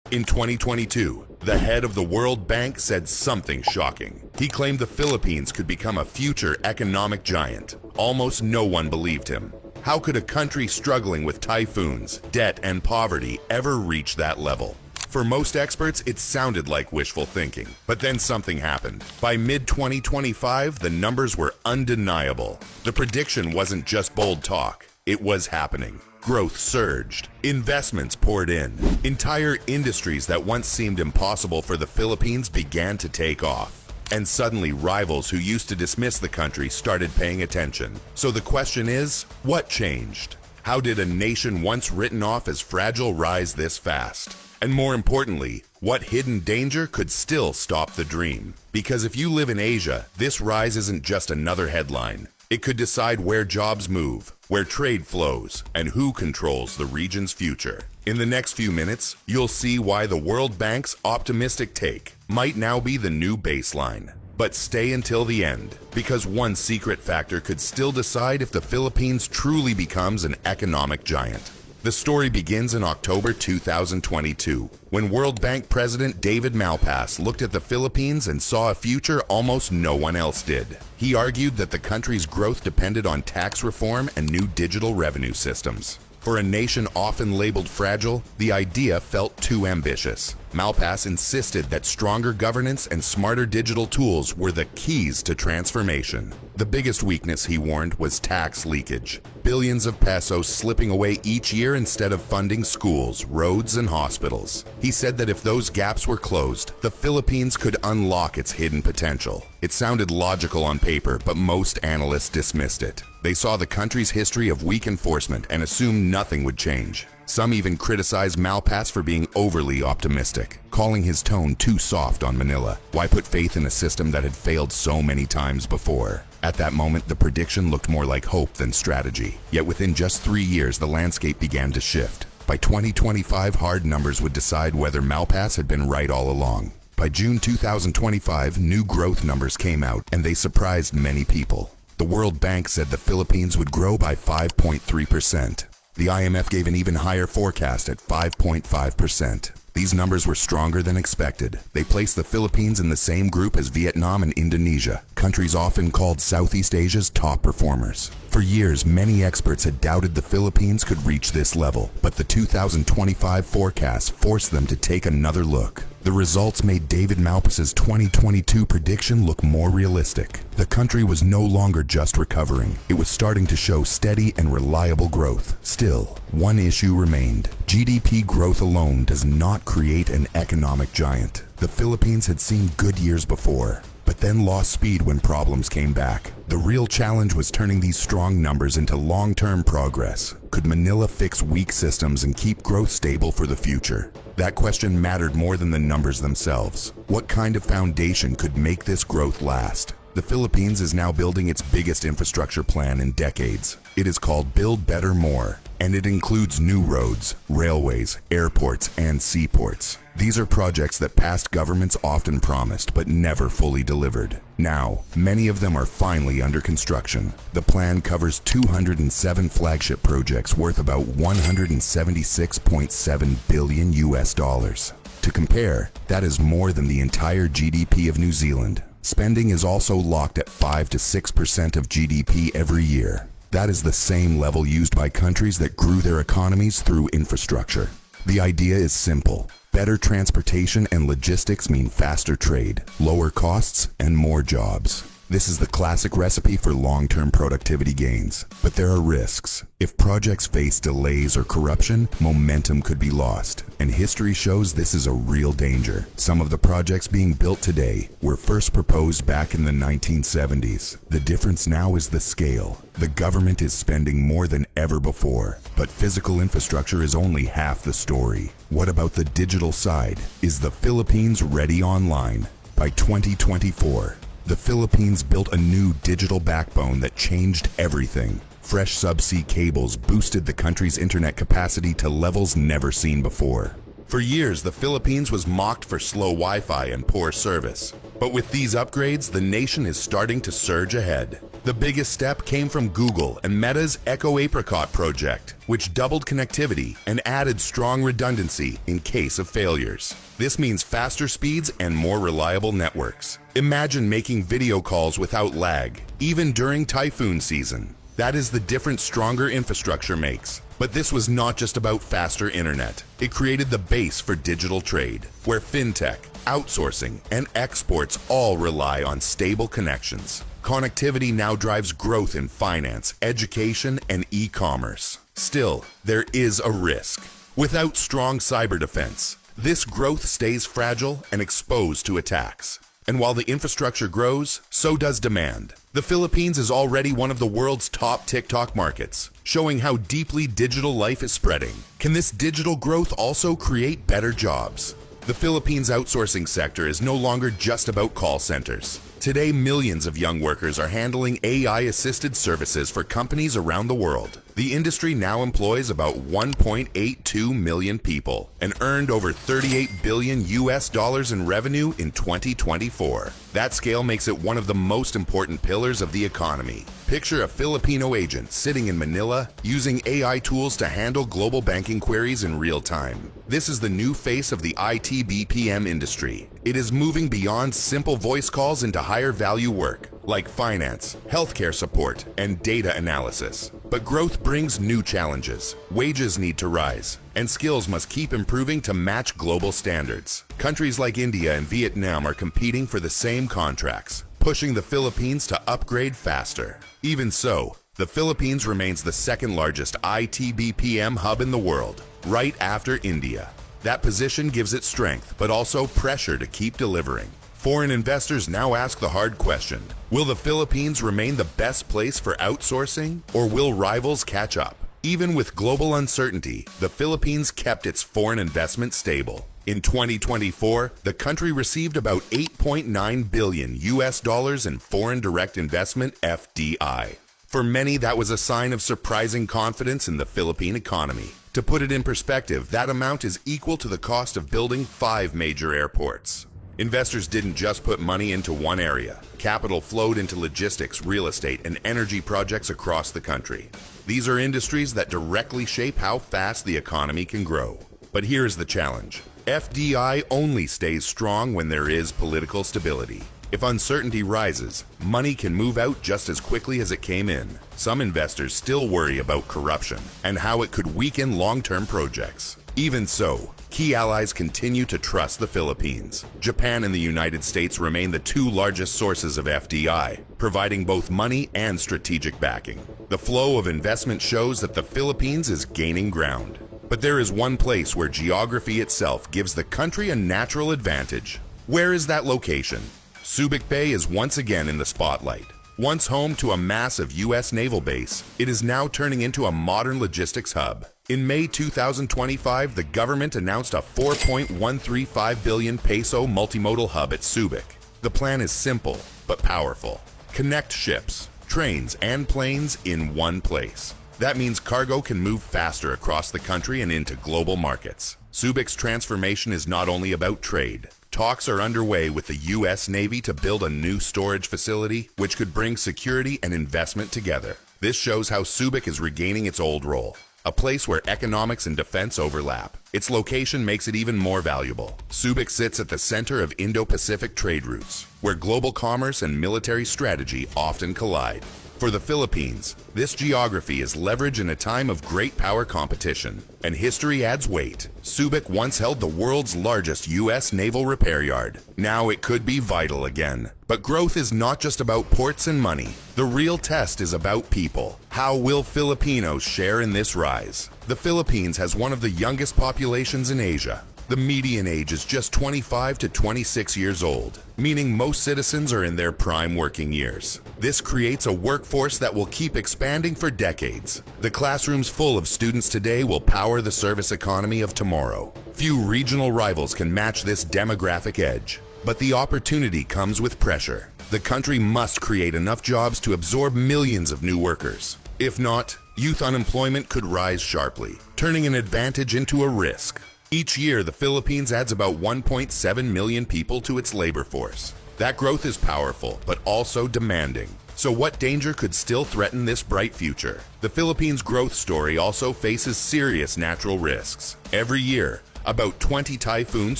In 2022, the head of the World Bank said something shocking. He claimed the Philippines could become a future economic giant. Almost no one believed him. How could a country struggling with typhoons, debt, and poverty ever reach that level? For most experts, it sounded like wishful thinking. But then something happened. By mid-2025, the numbers were undeniable. The prediction wasn't just bold talk. It was happening. Growth surged. Investments poured in. Entire industries that once seemed impossible for the Philippines began to take off. And suddenly, rivals who used to dismiss the country started paying attention. So the question is, what changed? How did a nation once written off as fragile rise this fast? And more importantly, what hidden danger could still stop the dream? Because if you live in Asia, this rise isn't just another headline. It could decide where jobs move, where trade flows, and who controls the region's future. In the next few minutes, you'll see why the World Bank's optimistic take might now be the new baseline. But stay until the end, because one secret factor could still decide if the Philippines truly becomes an economic giant. The story begins in October 2022, when World Bank President David Malpass looked at the Philippines and saw a future almost no one else did. He argued that the country's growth depended on tax reform and new digital revenue systems. For a nation often labeled fragile, the idea felt too ambitious. Malpass insisted that stronger governance and smarter digital tools were the keys to transformation. The biggest weakness, he warned, was tax leakage. Billions of pesos slipping away each year instead of funding schools, roads, and hospitals. He said that if those gaps were closed, the Philippines could unlock its hidden potential. It sounded logical on paper, but most analysts dismissed it. They saw the country's history of weak enforcement and assumed nothing would change. Some even criticized Malpass for being overly optimistic, calling his tone too soft on Manila. Why put faith in a system that had failed so many times before? At that moment, the prediction looked more like hope than strategy. Yet within just 3 years, the landscape began to shift. By 2025, hard numbers would decide whether Malpass had been right all along. By June 2025, new growth numbers came out, and they surprised many people. The World Bank said the Philippines would grow by 5.3%. The IMF gave an even higher forecast at 5.5%. These numbers were stronger than expected. They placed the Philippines in the same group as Vietnam and Indonesia, countries often called Southeast Asia's top performers. For years, many experts had doubted the Philippines could reach this level, but the 2025 forecast forced them to take another look. The results made David Malpass's 2022 prediction look more realistic. The country was no longer just recovering. It was starting to show steady and reliable growth. Still, one issue remained. GDP growth alone does not create an economic giant. The Philippines had seen good years before, but then lost speed when problems came back. The real challenge was turning these strong numbers into long-term progress. Could Manila fix weak systems and keep growth stable for the future? That question mattered more than the numbers themselves. What kind of foundation could make this growth last? The Philippines is now building its biggest infrastructure plan in decades. It is called Build Better More, and it includes new roads, railways, airports, and seaports. These are projects that past governments often promised but never fully delivered. Now, many of them are finally under construction. The plan covers 207 flagship projects worth about $176.7 billion US. To compare, that is more than the entire GDP of New Zealand. Spending is also locked at 5 to 6% of GDP every year. That is the same level used by countries that grew their economies through infrastructure. The idea is simple. Better transportation and logistics mean faster trade, lower costs, and more jobs. This is the classic recipe for long-term productivity gains. But there are risks. If projects face delays or corruption, momentum could be lost. And history shows this is a real danger. Some of the projects being built today were first proposed back in the 1970s. The difference now is the scale. The government is spending more than ever before, but physical infrastructure is only half the story. What about the digital side? Is the Philippines ready online? By 2024, the Philippines built a new digital backbone that changed everything. Fresh subsea cables boosted the country's internet capacity to levels never seen before. For years, the Philippines was mocked for slow Wi-Fi and poor service. But with these upgrades, the nation is starting to surge ahead. The biggest step came from Google and Meta's Echo Apricot project, which doubled connectivity and added strong redundancy in case of failures. This means faster speeds and more reliable networks. Imagine making video calls without lag, even during typhoon season. That is the difference stronger infrastructure makes. But this was not just about faster internet. It created the base for digital trade, where fintech, outsourcing, and exports all rely on stable connections. Connectivity now drives growth in finance, education, and e-commerce. Still, there is a risk. Without strong cyber defense, this growth stays fragile and exposed to attacks. And while the infrastructure grows, so does demand. The Philippines is already one of the world's top TikTok markets, showing how deeply digital life is spreading. Can this digital growth also create better jobs? The Philippines' outsourcing sector is no longer just about call centers. Today, millions of young workers are handling AI-assisted services for companies around the world. The industry now employs about 1.82 million people and earned over $38 billion in revenue in 2024. That scale makes it one of the most important pillars of the economy. Picture a Filipino agent sitting in Manila using AI tools to handle global banking queries in real time. This is the new face of the IT BPM industry. It is moving beyond simple voice calls into higher value work, like finance, healthcare support, and data analysis. But growth brings new challenges. Wages need to rise, and skills must keep improving to match global standards. Countries like India and Vietnam are competing for the same contracts, pushing the Philippines to upgrade faster. Even so, the Philippines remains the second largest IT BPM hub in the world, right after India. That position gives it strength, but also pressure to keep delivering. Foreign investors now ask the hard question: will the Philippines remain the best place for outsourcing, or will rivals catch up? Even with global uncertainty, the Philippines kept its foreign investment stable. In 2024, the country received about $8.9 billion in foreign direct investment (FDI). For many, that was a sign of surprising confidence in the Philippine economy. To put it in perspective, that amount is equal to the cost of building 5 major airports. Investors didn't just put money into one area. Capital flowed into logistics, real estate, and energy projects across the country. These are industries that directly shape how fast the economy can grow. But here's the challenge. FDI only stays strong when there is political stability. If uncertainty rises, money can move out just as quickly as it came in. Some investors still worry about corruption and how it could weaken long-term projects. Even so, key allies continue to trust the Philippines. Japan and the United States remain the 2 largest sources of FDI, providing both money and strategic backing. The flow of investment shows that the Philippines is gaining ground. But there is one place where geography itself gives the country a natural advantage. Where is that location? Subic Bay is once again in the spotlight. Once home to a massive U.S. naval base, it is now turning into a modern logistics hub. In May 2025, the government announced a 4.135 billion peso multimodal hub at Subic. The plan is simple but powerful. Connect ships, trains, and planes in one place. That means cargo can move faster across the country and into global markets. Subic's transformation is not only about trade. Talks are underway with the U.S. Navy to build a new storage facility, which could bring security and investment together. This shows how Subic is regaining its old role, a place where economics and defense overlap. Its location makes it even more valuable. Subic sits at the center of Indo-Pacific trade routes, where global commerce and military strategy often collide. For the Philippines, this geography is leverage in a time of great power competition, and history adds weight. Subic once held the world's largest U.S. naval repair yard. Now it could be vital again. But growth is not just about ports and money. The real test is about people. How will Filipinos share in this rise? The Philippines has one of the youngest populations in Asia. The median age is just 25 to 26 years old, meaning most citizens are in their prime working years. This creates a workforce that will keep expanding for decades. The classrooms full of students today will power the service economy of tomorrow. Few regional rivals can match this demographic edge. But the opportunity comes with pressure. The country must create enough jobs to absorb millions of new workers. If not, youth unemployment could rise sharply, turning an advantage into a risk. Each year, the Philippines adds about 1.7 million people to its labor force. That growth is powerful, but also demanding. So what danger could still threaten this bright future? The Philippines' growth story also faces serious natural risks. Every year, about 20 typhoons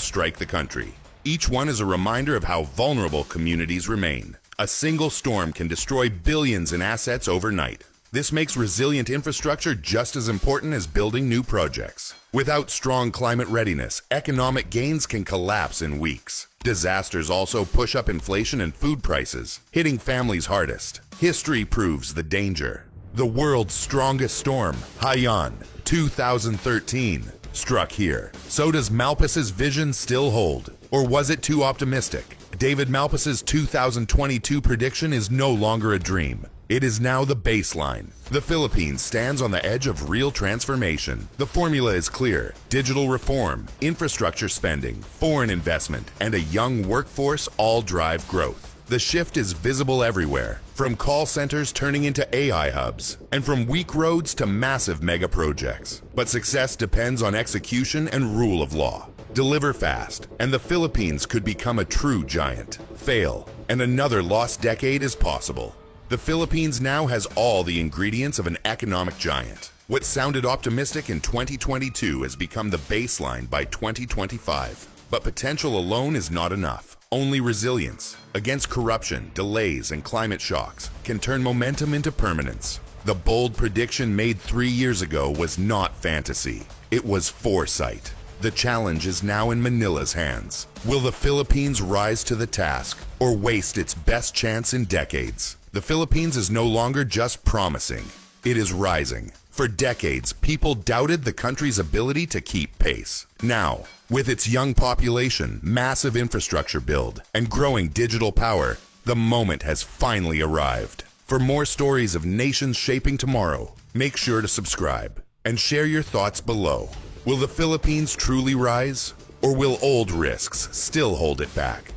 strike the country. Each one is a reminder of how vulnerable communities remain. A single storm can destroy billions in assets overnight. This makes resilient infrastructure just as important as building new projects. Without strong climate readiness, economic gains can collapse in weeks. Disasters also push up inflation and food prices, hitting families hardest. History proves the danger. The world's strongest storm, Haiyan, 2013, struck here. So does Malpas's vision still hold? Or was it too optimistic? David Malpas's 2022 prediction is no longer a dream. It is now the baseline. The Philippines stands on the edge of real transformation. The formula is clear: digital reform, infrastructure spending, foreign investment, and a young workforce all drive growth. The shift is visible everywhere, from call centers turning into AI hubs, and from weak roads to massive mega projects. But success depends on execution and rule of law. Deliver fast, and the Philippines could become a true giant. Fail, and another lost decade is possible. The Philippines now has all the ingredients of an economic giant. What sounded optimistic in 2022 has become the baseline by 2025. But potential alone is not enough. Only resilience against corruption, delays, and climate shocks can turn momentum into permanence. The bold prediction made 3 years ago was not fantasy. It was foresight. The challenge is now in Manila's hands. Will the Philippines rise to the task or waste its best chance in decades? The Philippines is no longer just promising. It is rising. For decades, people doubted the country's ability to keep pace. Now, with its young population, massive infrastructure build, and growing digital power, the moment has finally arrived. For more stories of nations shaping tomorrow, make sure to subscribe and share your thoughts below. Will the Philippines truly rise, or will old risks still hold it back?